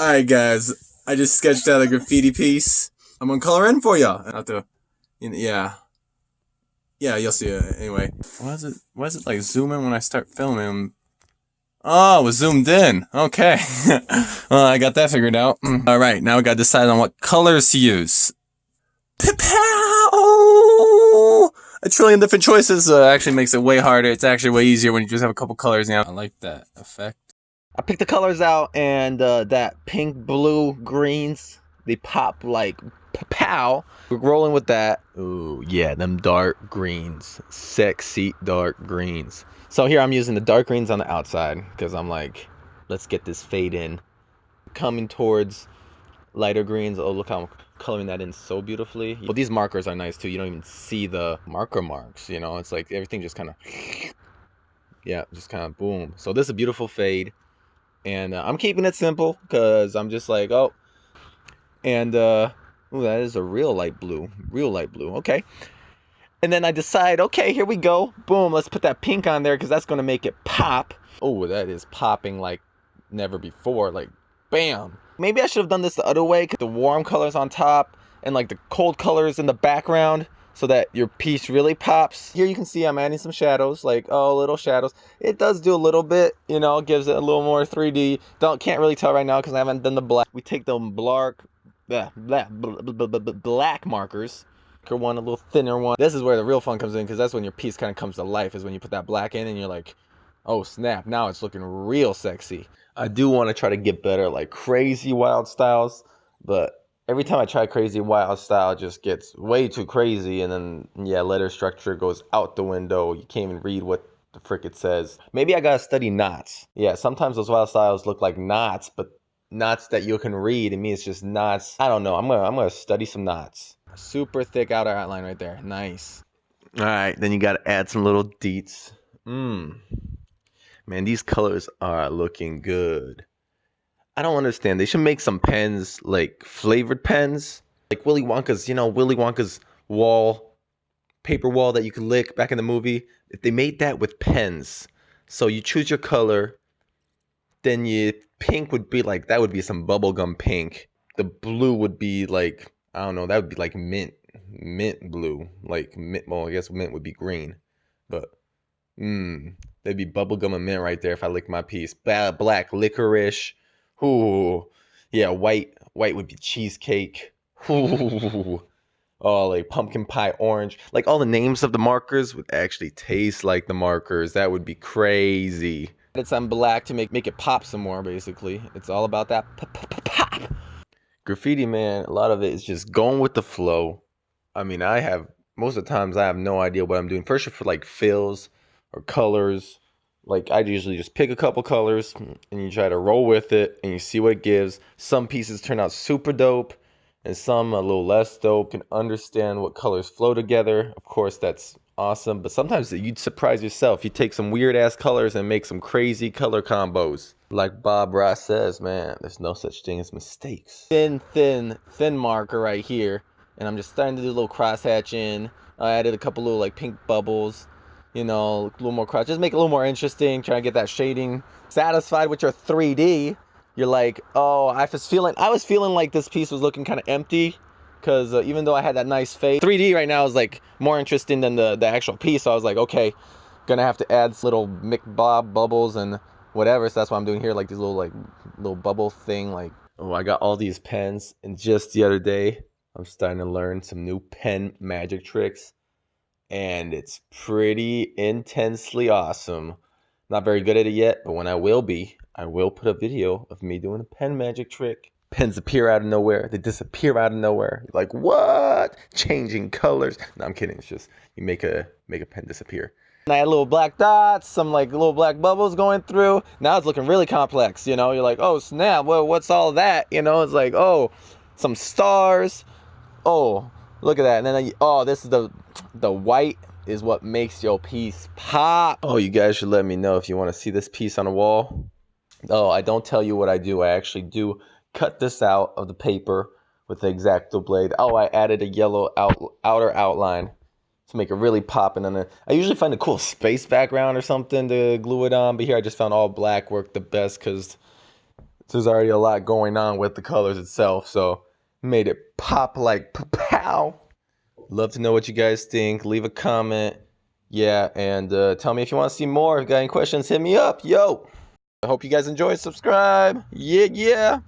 Alright guys, I just sketched out a graffiti piece. I'm gonna color in for ya. I have to, yeah. Yeah, you'll see it anyway. Why is it like zoom in when I start filming? Oh, it was zoomed in. Okay. Well, I got that figured out. Alright, now we gotta decide on what colors to use. Pow! A trillion different choices actually makes it way harder. It's actually way easier when you just have a couple colors. Yeah, I like that effect. I picked the colors out, and that pink, blue, greens, they pop like pow. We're rolling with that. Ooh, yeah, them dark greens. Sexy dark greens. So here I'm using the dark greens on the outside because I'm like, let's get this fade in. Coming towards lighter greens. Oh, look how I'm coloring that in so beautifully. Well, these markers are nice too. You don't even see the marker marks, you know? It's like everything just kind of, yeah, just kind of boom. So this is a beautiful fade. And I'm keeping it simple because I'm just like, oh. And, ooh, that is a real light blue. Real light blue. Okay. And then I decide, okay, here we go. Boom, let's put that pink on there because that's going to make it pop. Oh, that is popping like never before. Like, bam. Maybe I should have done this the other way. The warm colors on top and like the cold colors in the background so that your piece really pops. Here you can see I'm adding some shadows, like, oh, little shadows. It does do a little bit, you know, gives it a little more 3D. Can't really tell right now because I haven't done the black. We take the black markers. One, a little thinner one. This is where the real fun comes in because that's when your piece kind of comes to life, is when you put that black in and you're like, oh snap, now it's looking real sexy. I do want to try to get better like crazy wild styles, but every time I try crazy wild style, it just gets way too crazy, and then yeah, letter structure goes out the window. You can't even read what the frick it says. Maybe I gotta study knots. Yeah, sometimes those wild styles look like knots, but knots that you can read. And me, it's just knots. I don't know. I'm gonna study some knots. Super thick outer outline right there. Nice. All right, then you gotta add some little deets. Man, these colors are looking good. I don't understand. They should make some pens, like flavored pens, like Willy Wonka's, you know, Willy Wonka's wall, paper wall that you could lick back in the movie. If they made that with pens, so you choose your color, then you pink would be like, that would be some bubblegum pink. The blue would be like, I don't know, that would be like mint blue, like mint. Well, I guess mint would be green, but there'd be bubblegum and mint right there if I lick my piece. Black licorice. Ooh, yeah, white would be cheesecake. Ooh, oh, like pumpkin pie orange. Like all the names of the markers would actually taste like the markers. That would be crazy. It's on black to make it pop some more, basically. It's all about that pop. Graffiti, man, a lot of it is just going with the flow. I mean, most of the times I have no idea what I'm doing. First, for like fills or colors. Like, I usually just pick a couple colors and you try to roll with it and you see what it gives. Some pieces turn out super dope and some a little less dope. You can understand what colors flow together. Of course, that's awesome. But sometimes you'd surprise yourself. You take some weird ass colors and make some crazy color combos. Like Bob Ross says, man, there's no such thing as mistakes. Thin marker right here. And I'm just starting to do a little crosshatching. I added a couple little like pink bubbles. You know, a little more cross. Just make it a little more interesting. Trying to get that shading. Satisfied with your 3D. You're like, oh, I was feeling like this piece was looking kind of empty. Because even though I had that nice fade, 3D right now is like more interesting than the actual piece. So I was like, okay, gonna have to add little Mick Bob bubbles and whatever. So that's what I'm doing here, like these little bubble thing. Like, oh, I got all these pens, and just the other day, I'm starting to learn some new pen magic tricks, and it's pretty intensely awesome. Not very good at it yet, but when I will be, I will put a video of me doing a pen magic trick. Pens appear out of nowhere. They disappear out of nowhere. You're like, what? Changing colors. No, I'm kidding. It's just you make a pen disappear. And I had little black dots, some like little black bubbles going through. Now it's looking really complex, you know. You're like, oh snap, well, what's all that? You know, it's like, oh, some stars. Oh, look at that. And then, oh, this is the white is what makes your piece pop. Oh, you guys should let me know if you want to see this piece on the wall. Oh, I don't tell you what I do. I actually do cut this out of the paper with the X-Acto blade. Oh, I added a yellow outer outline to make it really pop. And then I usually find a cool space background or something to glue it on. But here I just found all black worked the best because There's already a lot going on with the colors itself, so made it pop like pow. Love to know what you guys think. Leave a comment. Yeah, and tell me if you want to see more. If you got any questions, hit me up. Yo! I hope you guys enjoy. Subscribe. Yeah, yeah.